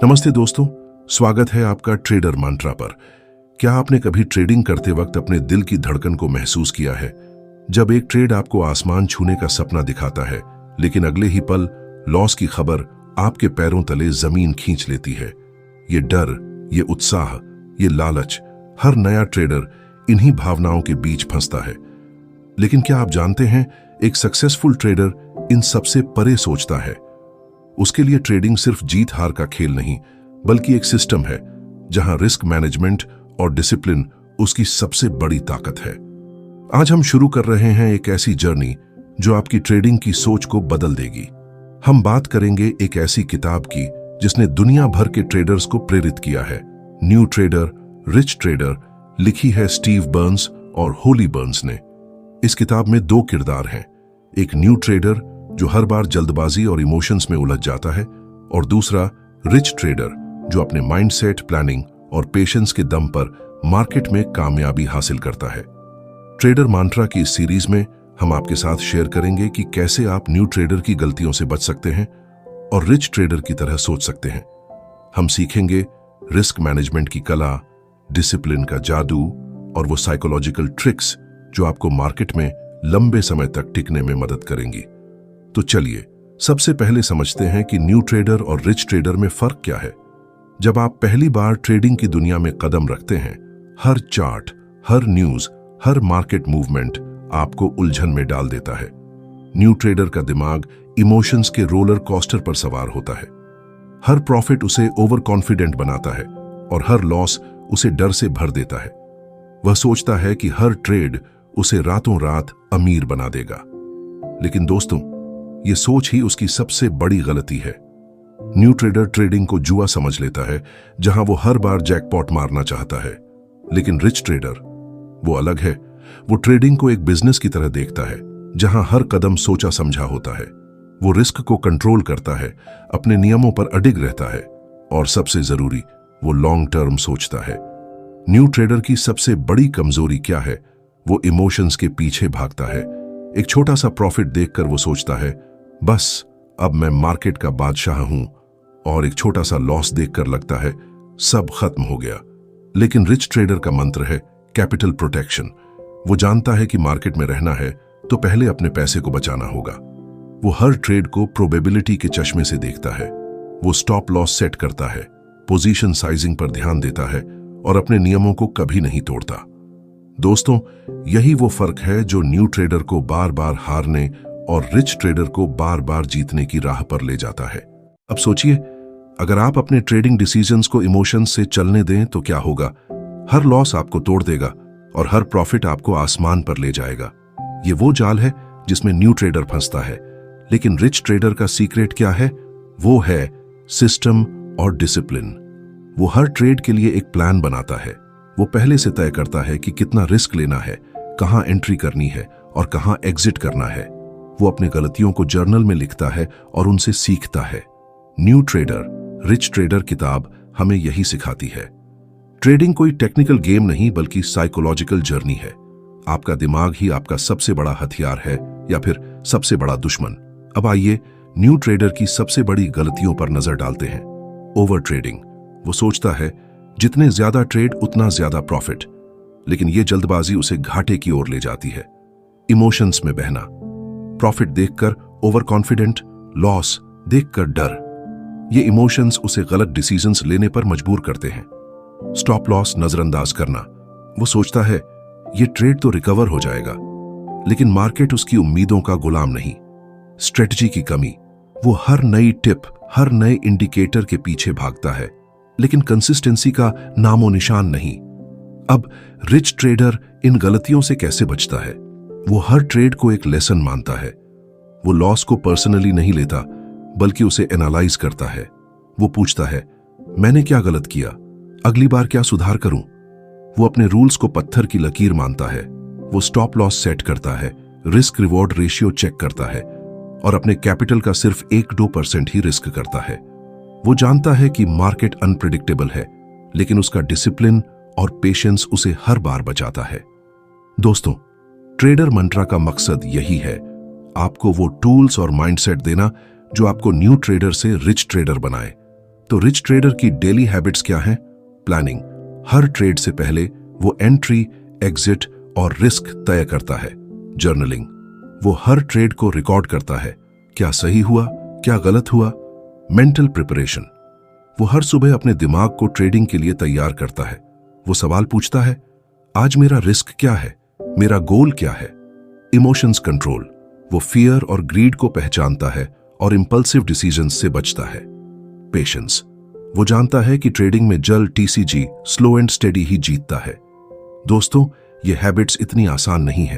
नमस्ते दोस्तों, स्वागत है आपका ट्रेडर मंत्रा पर। क्या आपने कभी ट्रेडिंग करते वक्त अपने दिल की धड़कन को महसूस किया है? जब एक ट्रेड आपको आसमान छूने का सपना दिखाता है, लेकिन अगले ही पल लॉस की खबर आपके पैरों तले जमीन खींच लेती है। ये डर, ये उत्साह, ये लालच, हर नया ट्रेडर इन्हीं भावनाओं के बीच फंसता है। लेकिन क्या आप जानते हैं, एक सक्सेसफुल ट्रेडर इन सबसे परे सोचता है। उसके लिए ट्रेडिंग सिर्फ जीत हार का खेल नहीं, बल्कि एक सिस्टम है जहां रिस्क मैनेजमेंट और डिसिप्लिन उसकी सबसे बड़ी ताकत है। आज हम शुरू कर रहे हैं एक ऐसी जर्नी जो आपकी ट्रेडिंग की सोच को बदल देगी। हम बात करेंगे एक ऐसी किताब की जिसने दुनिया भर के ट्रेडर्स को प्रेरित किया है। न्यू ट्रेडर, रिच ट्रेडर, लिखी है स्टीव बर्न्स और होली बर्न्स ने। इस किताब में दो किरदार हैं, एक न्यू ट्रेडर जो हर बार जल्दबाजी और इमोशंस में उलझ जाता है, और दूसरा रिच ट्रेडर जो अपने माइंडसेट, प्लानिंग और पेशेंस के दम पर मार्केट में कामयाबी हासिल करता है। ट्रेडर मंत्रा की इस सीरीज में हम आपके साथ शेयर करेंगे कि कैसे आप न्यू ट्रेडर की गलतियों से बच सकते हैं और रिच ट्रेडर की तरह सोच सकते हैं। हम सीखेंगे रिस्क मैनेजमेंट की कला, डिसिप्लिन का जादू और वो साइकोलॉजिकल ट्रिक्स जो आपको मार्केट में लंबे समय तक टिकने में मदद करेंगी। तो चलिए सबसे पहले समझते हैं कि न्यू ट्रेडर और रिच ट्रेडर में फर्क क्या है। जब आप पहली बार ट्रेडिंग की दुनिया में कदम रखते हैं, हर चार्ट, हर न्यूज, हर मार्केट मूवमेंट आपको उलझन में डाल देता है। न्यू ट्रेडर का दिमाग इमोशंस के रोलर कोस्टर पर सवार होता है। हर प्रॉफिट उसे ओवर कॉन्फिडेंट बनाता है और हर लॉस उसे डर से भर देता है। वह सोचता है कि हर ट्रेड उसे रातों रात अमीर बना देगा। लेकिन दोस्तों, ये सोच ही उसकी सबसे बड़ी गलती है। न्यू ट्रेडर ट्रेडिंग को जुआ समझ लेता है, जहां वो हर बार जैकपॉट मारना चाहता है। लेकिन रिच ट्रेडर वो अलग है। वो ट्रेडिंग को एक बिजनेस की तरह देखता है, जहां हर कदम सोचा समझा होता है। वो रिस्क को कंट्रोल करता है, अपने नियमों पर अडिग रहता है और सबसे जरूरी, वो लॉन्ग टर्म सोचता है। न्यू ट्रेडर की सबसे बड़ी कमजोरी क्या है? वो इमोशंस के पीछे भागता है। एक छोटा सा प्रॉफिट देखकर वो सोचता है, बस अब मैं मार्केट का बादशाह हूं, और एक छोटा सा लॉस देखकर लगता है सब खत्म हो गया। लेकिन रिच ट्रेडर का मंत्र है कैपिटल प्रोटेक्शन। वो जानता है कि मार्केट में रहना है तो पहले अपने पैसे को बचाना होगा। वो हर ट्रेड को प्रोबेबिलिटी के चश्मे से देखता है। वो स्टॉप लॉस सेट करता है, पोजीशन साइजिंग पर ध्यान देता है और अपने नियमों को कभी नहीं तोड़ता। दोस्तों, यही वो फर्क है जो न्यू ट्रेडर को बार बार हारने और रिच ट्रेडर को बार बार जीतने की राह पर ले जाता है। अब सोचिए, अगर आप अपने ट्रेडिंग डिसीजंस को इमोशंस से चलने दें तो क्या होगा? हर लॉस आपको तोड़ देगा और हर प्रॉफिट आपको आसमान पर ले जाएगा। ये वो जाल है जिसमें न्यू ट्रेडर फंसता है। लेकिन रिच ट्रेडर का सीक्रेट क्या है? वो है सिस्टम और डिसिप्लिन। वो हर ट्रेड के लिए एक प्लान बनाता है। वो पहले से तय करता है कि कितना रिस्क लेना है, कहां एंट्री करनी है और कहां एग्जिट करना है। वो अपनी गलतियों को जर्नल में लिखता है और उनसे सीखता है। न्यू ट्रेडर, रिच ट्रेडर किताब हमें यही सिखाती है। ट्रेडिंग कोई टेक्निकल गेम नहीं, बल्कि साइकोलॉजिकल जर्नी है। आपका दिमाग ही आपका सबसे बड़ा हथियार है, या फिर सबसे बड़ा दुश्मन। अब आइए न्यू ट्रेडर की सबसे बड़ी गलतियों पर नजर डालते हैं। Over trading. वो सोचता है जितने ज्यादा ट्रेड उतना ज्यादा प्रॉफिट, लेकिन ये जल्दबाजी उसे घाटे की ओर ले जाती है। इमोशंस में बहना। प्रॉफिट देखकर ओवर कॉन्फिडेंट, लॉस देखकर डर। ये इमोशंस उसे गलत डिसीजंस लेने पर मजबूर करते हैं। स्टॉप लॉस नजरअंदाज करना। वो सोचता है ये ट्रेड तो रिकवर हो जाएगा, लेकिन मार्केट उसकी उम्मीदों का गुलाम नहीं। स्ट्रेटजी की कमी। वो हर नई टिप, हर नए इंडिकेटर के पीछे भागता है, लेकिन कंसिस्टेंसी का नामो निशान नहीं। अब रिच ट्रेडर इन गलतियों से कैसे बचता है? वो हर ट्रेड को एक लेसन मानता है। वो लॉस को पर्सनली नहीं लेता, बल्कि उसे एनालाइज करता है। वो पूछता है, मैंने क्या गलत किया? अगली बार क्या सुधार करूं? वो अपने रूल्स को पत्थर की लकीर मानता है। वो स्टॉप लॉस सेट करता है, रिस्क रिवॉर्ड रेशियो चेक करता है और अपने कैपिटल का सिर्फ 1-2% ही रिस्क करता है। वो जानता है कि मार्केट अनप्रेडिक्टेबल है, लेकिन उसका डिसिप्लिन और पेशेंस उसे हर बार बचाता है। दोस्तों, ट्रेडर मंत्रा का मकसद यही है, आपको वो टूल्स और माइंडसेट देना जो आपको न्यू ट्रेडर से रिच ट्रेडर बनाए। तो रिच ट्रेडर की डेली हैबिट्स क्या हैं? प्लानिंग। हर ट्रेड से पहले वो एंट्री, एग्जिट और रिस्क तय करता है। जर्नलिंग। वो हर ट्रेड को रिकॉर्ड करता है, क्या सही हुआ, क्या गलत हुआ। Mental preparation. वो हर सुबह अपने दिमाग को ट्रेडिंग के लिए तैयार करता है। वो सवाल पूछता है, आज मेरा रिस्क क्या है, मेरा गोल क्या है। Emotions control. वो फियर और ग्रीड को पहचानता है और इंपल्सिव डिसीजंस से बचता है। पेशेंस। वो जानता है कि ट्रेडिंग में जल्द टीसीजी, स्लो एंड स्टेडी ही जीतता है। दोस्तों, ये हैबिट्स इतनी आसान नहीं है।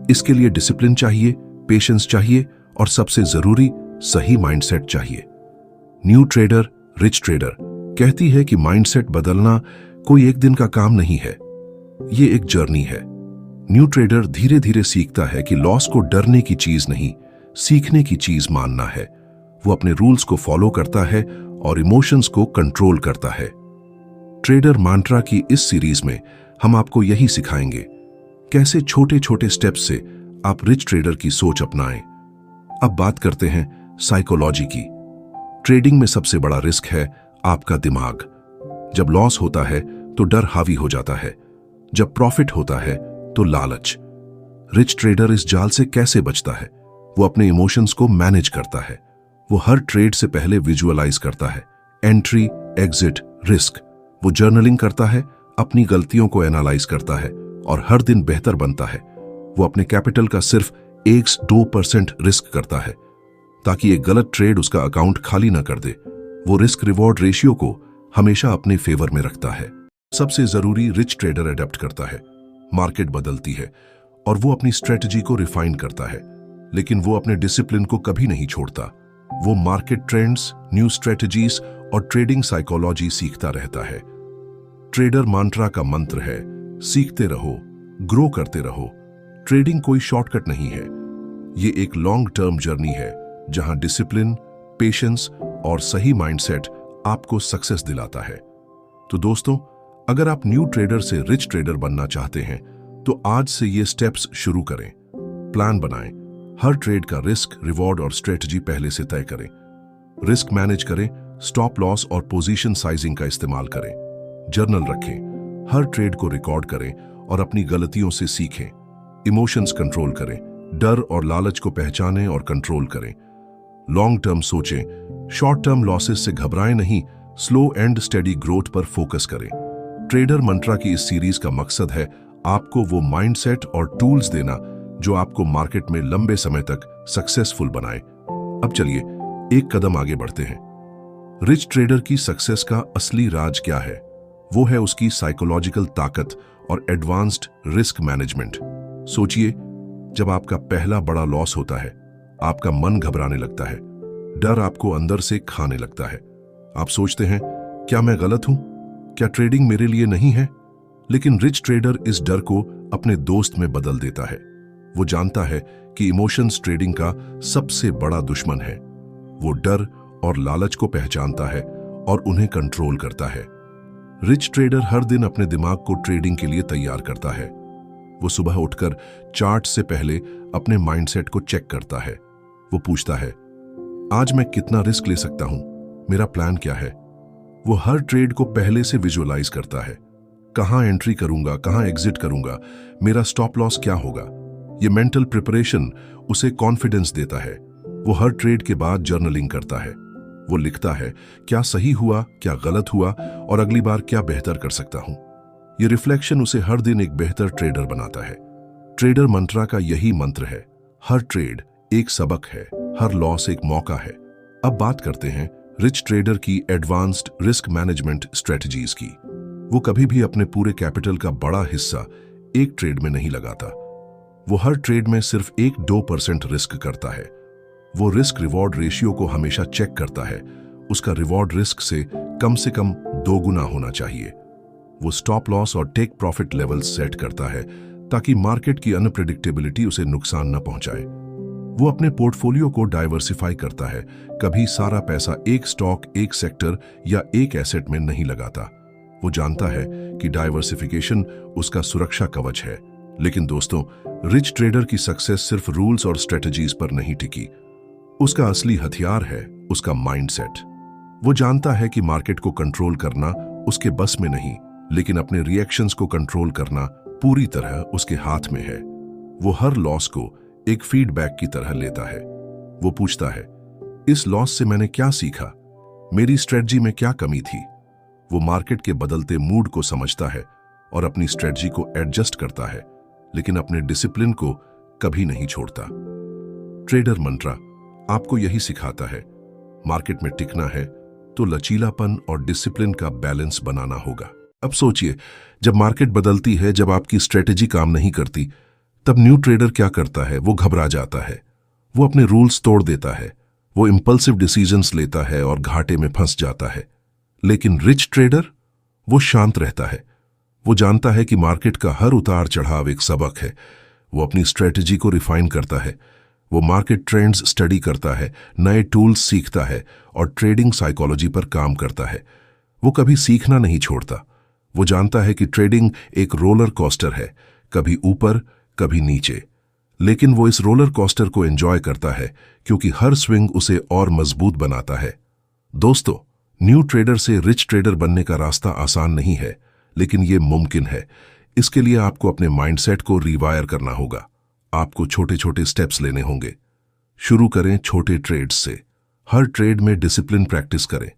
इसके लिए डिसिप्लिन चाहिए, पेशेंस चाहिए और सबसे जरूरी सही माइंडसेट चाहिए। न्यू ट्रेडर, रिच ट्रेडर कहती है कि माइंडसेट बदलना कोई एक दिन का काम नहीं है, ये एक जर्नी है। न्यू ट्रेडर धीरे धीरे सीखता है कि लॉस को डरने की चीज नहीं, सीखने की चीज मानना है। वो अपने रूल्स को फॉलो करता है और इमोशंस को कंट्रोल करता है। ट्रेडर मंत्रा की इस सीरीज में हम आपको यही सिखाएंगे, कैसे छोटे छोटे स्टेप्स से आप रिच ट्रेडर की सोच अपनाएं। अब बात करते हैं साइकोलॉजी की। ट्रेडिंग में सबसे बड़ा रिस्क है आपका दिमाग। जब लॉस होता है तो डर हावी हो जाता है, जब प्रॉफिट होता है तो लालच। रिच ट्रेडर इस जाल से कैसे बचता है? वो अपने इमोशंस को मैनेज करता है। वो हर ट्रेड से पहले विजुअलाइज करता है, एंट्री, एग्जिट, रिस्क। वो जर्नलिंग करता है, अपनी गलतियों को एनालाइज करता है और हर दिन बेहतर बनता है। वो अपने कैपिटल का सिर्फ 1-2% रिस्क करता है ताकि एक गलत ट्रेड उसका अकाउंट खाली ना कर दे। वो रिस्क रिवॉर्ड रेशियो को हमेशा अपने फेवर में रखता है। सबसे जरूरी, रिच ट्रेडर अडेप्ट करता है। मार्केट बदलती है और वो अपनी स्ट्रेटजी को रिफाइन करता है, लेकिन वो अपने डिसिप्लिन को कभी नहीं छोड़ता। वो मार्केट ट्रेंड्स, न्यू स्ट्रेटजीज और ट्रेडिंग साइकोलॉजी सीखता रहता है। ट्रेडर मंत्रा का मंत्र है, सीखते रहो, ग्रो करते रहो। ट्रेडिंग कोई शॉर्टकट नहीं है, ये एक लॉन्ग टर्म जर्नी है जहां डिसिप्लिन, पेशेंस और सही माइंडसेट आपको सक्सेस दिलाता है। तो दोस्तों, अगर आप न्यू ट्रेडर से रिच ट्रेडर बनना चाहते हैं तो आज से ये स्टेप्स शुरू करें। प्लान बनाएं, हर ट्रेड का रिस्क, रिवॉर्ड और स्ट्रेटजी पहले से तय करें। रिस्क मैनेज करें, स्टॉप लॉस और पोजीशन साइजिंग का इस्तेमाल करें। जर्नल रखें, हर ट्रेड को रिकॉर्ड करें और अपनी गलतियों से सीखें। इमोशंस कंट्रोल करें, डर और लालच को पहचानें और कंट्रोल करें। लॉन्ग टर्म सोचें, शॉर्ट टर्म लॉसेस से घबराएं नहीं, स्लो एंड स्टेडी ग्रोथ पर फोकस करें। ट्रेडर मंत्रा की इस सीरीज का मकसद है आपको वो माइंडसेट और टूल्स देना जो आपको मार्केट में लंबे समय तक सक्सेसफुल बनाए। अब चलिए एक कदम आगे बढ़ते हैं। रिच ट्रेडर की सक्सेस का असली राज क्या है? वो है उसकी साइकोलॉजिकल ताकत और एडवांस्ड रिस्क मैनेजमेंट। सोचिए, जब आपका पहला बड़ा लॉस होता है, आपका मन घबराने लगता है, डर आपको अंदर से खाने लगता है। आप सोचते हैं, क्या मैं गलत हूं? क्या ट्रेडिंग मेरे लिए नहीं है? लेकिन रिच ट्रेडर इस डर को अपने दोस्त में बदल देता है। वो जानता है कि इमोशंस ट्रेडिंग का सबसे बड़ा दुश्मन है। वो डर और लालच को पहचानता है और उन्हें कंट्रोल करता है। रिच ट्रेडर हर दिन अपने दिमाग को ट्रेडिंग के लिए तैयार करता है। वो सुबह उठकर चार्ट से पहले अपने माइंडसेट को चेक करता है। वो पूछता है, आज मैं कितना रिस्क ले सकता हूं? मेरा प्लान क्या है? वो हर ट्रेड को पहले से विजुअलाइज करता है। कहां एंट्री करूंगा, कहां एग्जिट करूंगा, मेरा स्टॉप लॉस क्या होगा। ये मेंटल प्रिपरेशन उसे कॉन्फिडेंस देता है। वो हर ट्रेड के बाद जर्नलिंग करता है। वो लिखता है, क्या सही हुआ, क्या गलत हुआ और अगली बार क्या बेहतर कर सकता हूं। ये रिफ्लेक्शन उसे हर दिन एक बेहतर ट्रेडर बनाता है। ट्रेडर मंत्रा का यही मंत्र है, हर ट्रेड एक सबक है, हर लॉस एक मौका है। अब बात करते हैं रिच ट्रेडर की एडवांस्ड रिस्क मैनेजमेंट स्ट्रेटजीज की। वो कभी भी अपने पूरे कैपिटल का बड़ा हिस्सा एक ट्रेड में नहीं लगाता। वो हर ट्रेड में सिर्फ 1-2% रिस्क करता है। वो रिस्क रिवॉर्ड रेशियो को हमेशा चेक करता है। उसका रिवॉर्ड रिस्क से कम 2 गुना होना चाहिए। वो स्टॉप लॉस और टेक प्रॉफिट लेवल्स सेट करता है ताकि मार्केट की अनप्रेडिक्टेबिलिटी उसे नुकसान न पहुंचाए। वो अपने पोर्टफोलियो को डाइवर्सिफाई करता है, कभी सारा पैसा एक स्टॉक, एक सेक्टर या एक एसेट में नहीं लगाता। वो जानता है कि डाइवर्सिफिकेशन उसका सुरक्षा कवच है। लेकिन दोस्तों, रिच ट्रेडर की सक्सेस सिर्फ रूल्स और स्ट्रेटजीज पर नहीं टिकी। उसका असली हथियार है उसका माइंडसेट। वो जानता है कि मार्केट को कंट्रोल करना उसके बस में नहीं, लेकिन अपने रिएक्शंस को कंट्रोल करना पूरी तरह उसके हाथ में है। वो हर लॉस को एक फीडबैक की तरह लेता है। वो पूछता है, इस लॉस से मैंने क्या सीखा, मेरी स्ट्रेटजी में क्या कमी थी। वो मार्केट के बदलते मूड को समझता है और अपनी स्ट्रेटजी को एडजस्ट करता है, लेकिन अपने डिसिप्लिन को कभी नहीं छोड़ता। ट्रेडर मंत्रा आपको यही सिखाता है, मार्केट में टिकना है तो लचीलापन और डिसिप्लिन का बैलेंस बनाना होगा। अब सोचिए, जब मार्केट बदलती है, जब आपकी स्ट्रेटेजी काम नहीं करती, तब न्यू ट्रेडर क्या करता है? वो घबरा जाता है, वो अपने रूल्स तोड़ देता है, वो इंपल्सिव डिसीजंस लेता है और घाटे में फंस जाता है। लेकिन रिच ट्रेडर, वो शांत रहता है। वो जानता है कि मार्केट का हर उतार चढ़ाव एक सबक है। वो अपनी स्ट्रेटेजी को रिफाइन करता है, वो मार्केट ट्रेंड्स स्टडी करता है, नए टूल्स सीखता है और ट्रेडिंग साइकोलॉजी पर काम करता है। वो कभी सीखना नहीं छोड़ता। वो जानता है कि ट्रेडिंग एक रोलर कोस्टर है, कभी ऊपर कभी नीचे, लेकिन वो इस रोलर कोस्टर को एंजॉय करता है क्योंकि हर स्विंग उसे और मजबूत बनाता है। दोस्तों, न्यू ट्रेडर से रिच ट्रेडर बनने का रास्ता आसान नहीं है, लेकिन ये मुमकिन है। इसके लिए आपको अपने माइंडसेट को रिवायर करना होगा। आपको छोटे छोटे स्टेप्स लेने होंगे। शुरू करें छोटे ट्रेड्स से। हर ट्रेड में डिसिप्लिन प्रैक्टिस करें।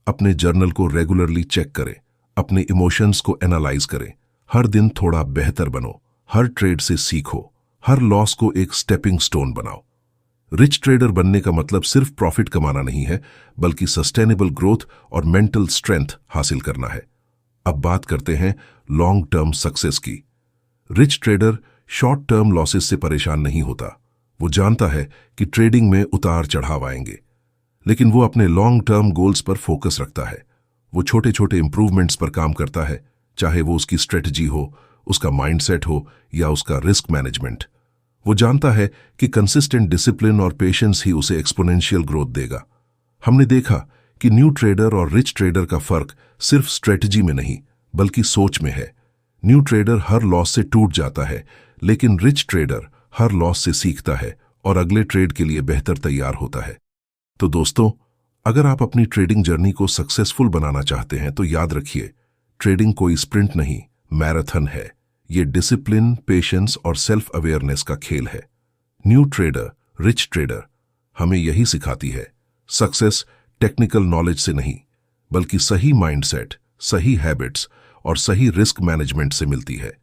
अपने जर्नल को रेगुलरली चेक करें। अपने इमोशंस को एनालाइज करें। हर दिन थोड़ा बेहतर बनो। हर ट्रेड से सीखो। हर लॉस को एक स्टेपिंग स्टोन बनाओ। रिच ट्रेडर बनने का मतलब सिर्फ प्रॉफिट कमाना नहीं है, बल्कि सस्टेनेबल ग्रोथ और मेंटल स्ट्रेंथ हासिल करना है। अब बात करते हैं लॉन्ग टर्म सक्सेस की। Rich trader short term losses से परेशान नहीं होता। वो जानता है कि ट्रेडिंग में उतार चढ़ाव आएंगे, लेकिन वो अपने लॉन्ग टर्म गोल्स पर फोकस रखता है। वो छोटे छोटे इंप्रूवमेंट्स पर काम करता है, चाहे वो उसकी स्ट्रेटजी हो, उसका माइंडसेट हो या उसका रिस्क मैनेजमेंट। वो जानता है कि कंसिस्टेंट डिसिप्लिन और पेशेंस ही उसे एक्सपोनेंशियल ग्रोथ देगा। हमने देखा कि न्यू ट्रेडर और रिच ट्रेडर का फर्क सिर्फ स्ट्रेटजी में नहीं, बल्कि सोच में है। न्यू ट्रेडर हर लॉस से टूट जाता है, लेकिन रिच ट्रेडर हर लॉस से सीखता है और अगले ट्रेड के लिए बेहतर तैयार होता है। तो दोस्तों, अगर आप अपनी ट्रेडिंग जर्नी को सक्सेसफुल बनाना चाहते हैं तो याद रखिए, ट्रेडिंग कोई स्प्रिंट नहीं, मैराथन है। ये डिसिप्लिन, पेशेंस और सेल्फ अवेयरनेस का खेल है। न्यू ट्रेडर, रिच ट्रेडर हमें यही सिखाती है, सक्सेस टेक्निकल नॉलेज से नहीं, बल्कि सही माइंडसेट, सही हैबिट्स और सही रिस्क मैनेजमेंट से मिलती है।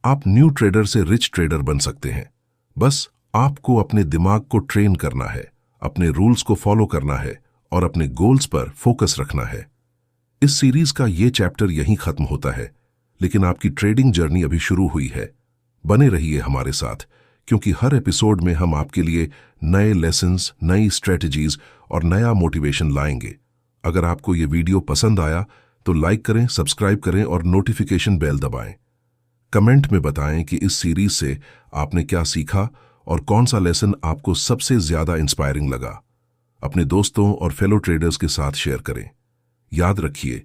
आप न्यू ट्रेडर से रिच ट्रेडर बन सकते हैं। बस आपको अपने दिमाग को ट्रेन करना है, अपने रूल्स को फॉलो करना है और अपने गोल्स पर फोकस रखना है। इस सीरीज का ये चैप्टर यहीं खत्म होता है, लेकिन आपकी ट्रेडिंग जर्नी अभी शुरू हुई है। बने रहिए हमारे साथ, क्योंकि हर एपिसोड में हम आपके लिए नए लेसन्स, नई स्ट्रेटजीज और नया मोटिवेशन लाएंगे। अगर आपको ये वीडियो पसंद आया तो लाइक करें, सब्सक्राइब करें और नोटिफिकेशन बेल दबाएं। कमेंट में बताएं कि इस सीरीज से आपने क्या सीखा और कौन सा लेसन आपको सबसे ज्यादा इंस्पायरिंग लगा। अपने दोस्तों और फेलो ट्रेडर्स के साथ शेयर करें। याद रखिए,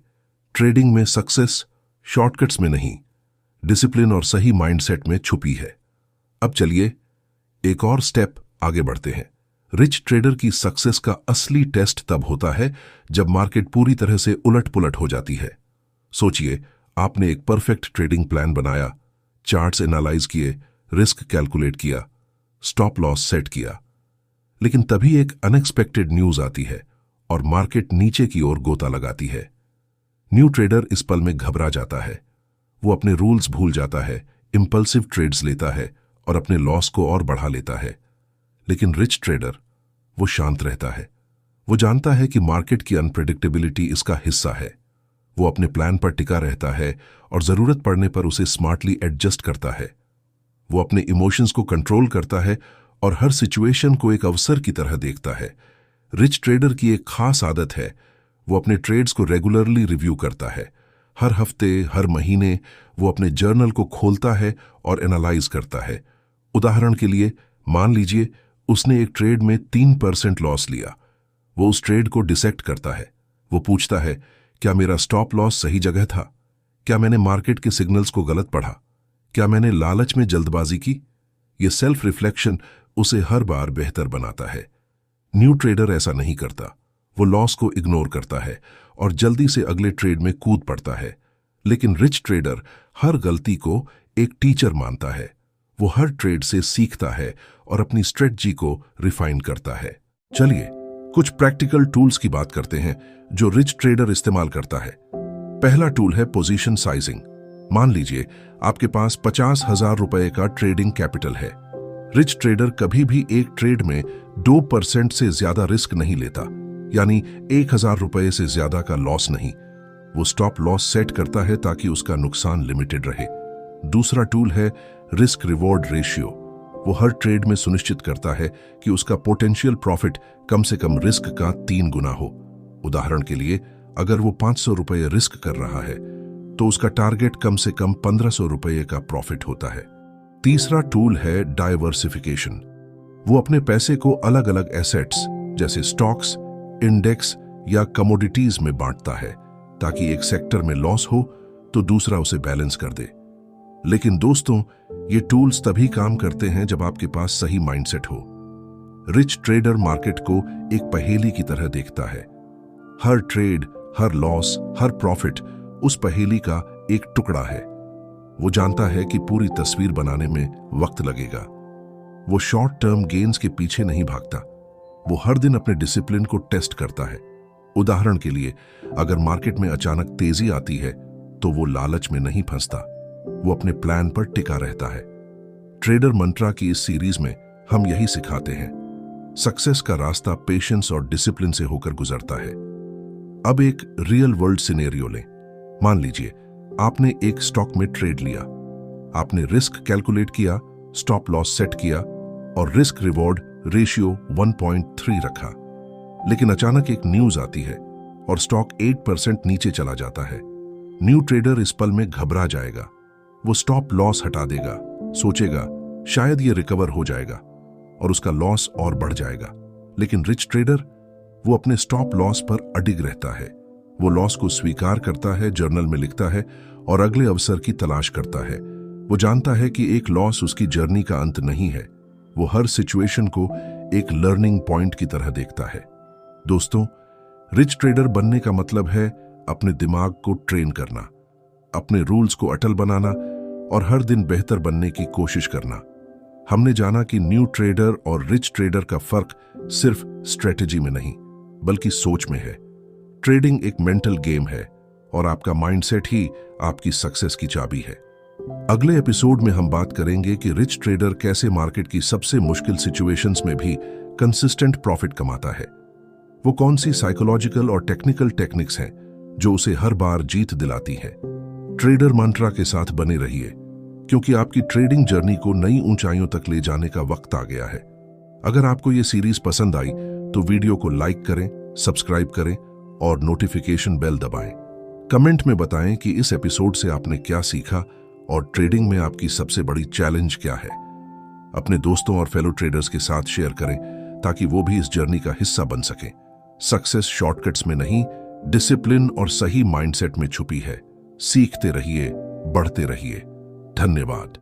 ट्रेडिंग में सक्सेस शॉर्टकट्स में नहीं, डिसिप्लिन और सही माइंडसेट में छुपी है। अब चलिए एक और स्टेप आगे बढ़ते हैं। रिच ट्रेडर की सक्सेस का असली टेस्ट तब होता है जब मार्केट पूरी तरह से उलट-पुलट हो जाती है। सोचिए, आपने एक परफेक्ट ट्रेडिंग प्लान बनाया, चार्ट्स एनालाइज किए, रिस्क कैलकुलेट किया, स्टॉप लॉस सेट किया, लेकिन तभी एक अनएक्सपेक्टेड न्यूज आती है और मार्केट नीचे की ओर गोता लगाती है। न्यू ट्रेडर इस पल में घबरा जाता है। वो अपने रूल्स भूल जाता है, इंपल्सिव ट्रेड्स लेता है और अपने लॉस को और बढ़ा लेता है। लेकिन रिच ट्रेडर, वो शांत रहता है। वो जानता है कि मार्केट की अनप्रेडिक्टेबिलिटी इसका हिस्सा है। वो अपने प्लान पर टिका रहता है और जरूरत पड़ने पर उसे स्मार्टली एडजस्ट करता है। वो अपने इमोशंस को कंट्रोल करता है और हर सिचुएशन को एक अवसर की तरह देखता है। रिच ट्रेडर की एक खास आदत है, वो अपने ट्रेड्स को रेगुलरली रिव्यू करता है। हर हफ्ते, हर महीने वो अपने जर्नल को खोलता है और एनालाइज करता है। उदाहरण के लिए, मान लीजिए उसने एक ट्रेड में 3% लॉस लिया। वो उस ट्रेड को डिसेक्ट करता है। वो पूछता है, क्या मेरा स्टॉप लॉस सही जगह था? क्या मैंने मार्केट के सिग्नल्स को गलत पढ़ा? क्या मैंने लालच में जल्दबाजी की? ये सेल्फ रिफ्लेक्शन उसे हर बार बेहतर बनाता है। न्यू ट्रेडर ऐसा नहीं करता। वो लॉस को इग्नोर करता है और जल्दी से अगले ट्रेड में कूद पड़ता है। लेकिन रिच ट्रेडर हर गलती को एक टीचर मानता है। वो हर ट्रेड से सीखता है और अपनी स्ट्रेटजी को रिफाइन करता है। चलिए कुछ प्रैक्टिकल टूल्स की बात करते हैं जो रिच ट्रेडर इस्तेमाल करता है। पहला टूल है पोजीशन साइजिंग। मान लीजिए आपके पास 50,000 रुपए का ट्रेडिंग कैपिटल है। रिच ट्रेडर कभी भी एक ट्रेड में 2% से ज्यादा रिस्क नहीं लेता, यानी 1,000 रुपए से ज्यादा का लॉस नहीं। वो स्टॉप लॉस सेट करता है ताकि उसका नुकसान लिमिटेड रहे। दूसरा टूल है रिस्क रिवॉर्ड रेशियो। वो हर ट्रेड में सुनिश्चित करता है कि उसका पोटेंशियल प्रॉफिट कम से कम रिस्क का 3 गुना हो। उदाहरण के लिए, अगर वो 500 रुपये रिस्क कर रहा है तो उसका टारगेट कम से कम 1500 रुपये का प्रॉफिट होता है। तीसरा टूल है डाइवर्सिफिकेशन। वो अपने पैसे को अलग अलग एसेट्स जैसे स्टॉक्स, इंडेक्स या कमोडिटीज में बांटता है ताकि एक सेक्टर में लॉस हो तो दूसरा उसे बैलेंस कर दे। लेकिन दोस्तों, ये टूल्स तभी काम करते हैं जब आपके पास सही माइंडसेट हो। रिच ट्रेडर मार्केट को एक पहेली की तरह देखता है। हर ट्रेड, हर लॉस, हर प्रॉफिट उस पहेली का एक टुकड़ा है। वो जानता है कि पूरी तस्वीर बनाने में वक्त लगेगा। वो शॉर्ट टर्म गेन्स के पीछे नहीं भागता। वो हर दिन अपने डिसिप्लिन को टेस्ट करता है। उदाहरण के लिए, अगर मार्केट में अचानक तेजी आती है तो वो लालच में नहीं फंसता। वो अपने प्लान पर टिका रहता है। ट्रेडर मंत्रा की इस सीरीज में हम यही सिखाते हैं। सक्सेस का रास्ता पेशेंस और डिसिप्लिन से होकर गुजरता है। अब एक रियल वर्ल्ड सिनेरियो लें। मान लीजिए आपने एक स्टॉक में ट्रेड लिया। आपने रिस्क कैलकुलेट किया, स्टॉप लॉस सेट किया और रिस्क रिवॉर्ड रेशियो 1.3 रखा। लेकिन अचानक एक न्यूज आती है और स्टॉक 8% नीचे चला जाता है। न्यू ट्रेडर इस पल में घबरा जाएगा। वो स्टॉप लॉस हटा देगा, सोचेगा शायद ये रिकवर हो जाएगा और उसका लॉस और बढ़ जाएगा। लेकिन रिच ट्रेडर वो अपने स्टॉप लॉस पर अडिग रहता है। वो लॉस को स्वीकार करता है, जर्नल में लिखता है और अगले अवसर की तलाश करता है। वो जानता है कि एक लॉस उसकी जर्नी का अंत नहीं है। वो हर सिचुएशन को एक लर्निंग पॉइंट की तरह देखता है। दोस्तों, रिच ट्रेडर बनने का मतलब है अपने दिमाग को ट्रेन करना, अपने रूल्स को अटल बनाना और हर दिन बेहतर बनने की कोशिश करना। हमने जाना कि न्यू ट्रेडर और रिच ट्रेडर का फर्क सिर्फ स्ट्रेटेजी में नहीं बल्कि सोच में है। ट्रेडिंग एक मेंटल गेम है और आपका माइंडसेट ही आपकी सक्सेस की चाबी है। अगले एपिसोड में हम बात करेंगे कि रिच ट्रेडर कैसे मार्केट की सबसे मुश्किल सिचुएशंस में भी कंसिस्टेंट प्रॉफिट कमाता है। वो कौन सी साइकोलॉजिकल और टेक्निकल टेक्निक्स हैं जो उसे हर बार जीत दिलाती है। ट्रेडर मंत्रा के साथ बने रहिए, क्योंकि आपकी ट्रेडिंग जर्नी को नई ऊंचाइयों तक ले जाने का वक्त आ गया है। अगर आपको ये सीरीज पसंद आई तो वीडियो को लाइक करें, सब्सक्राइब करें और नोटिफिकेशन बेल दबाएं। कमेंट में बताएं कि इस एपिसोड से आपने क्या सीखा और ट्रेडिंग में आपकी सबसे बड़ी चैलेंज क्या है। अपने दोस्तों और फेलो ट्रेडर्स के साथ शेयर करें ताकि वो भी इस जर्नी का हिस्सा बन सकें। सक्सेस शॉर्टकट्स में नहीं, डिसिप्लिन और सही माइंडसेट में छुपी है। सीखते रहिए, बढ़ते रहिए। धन्यवाद।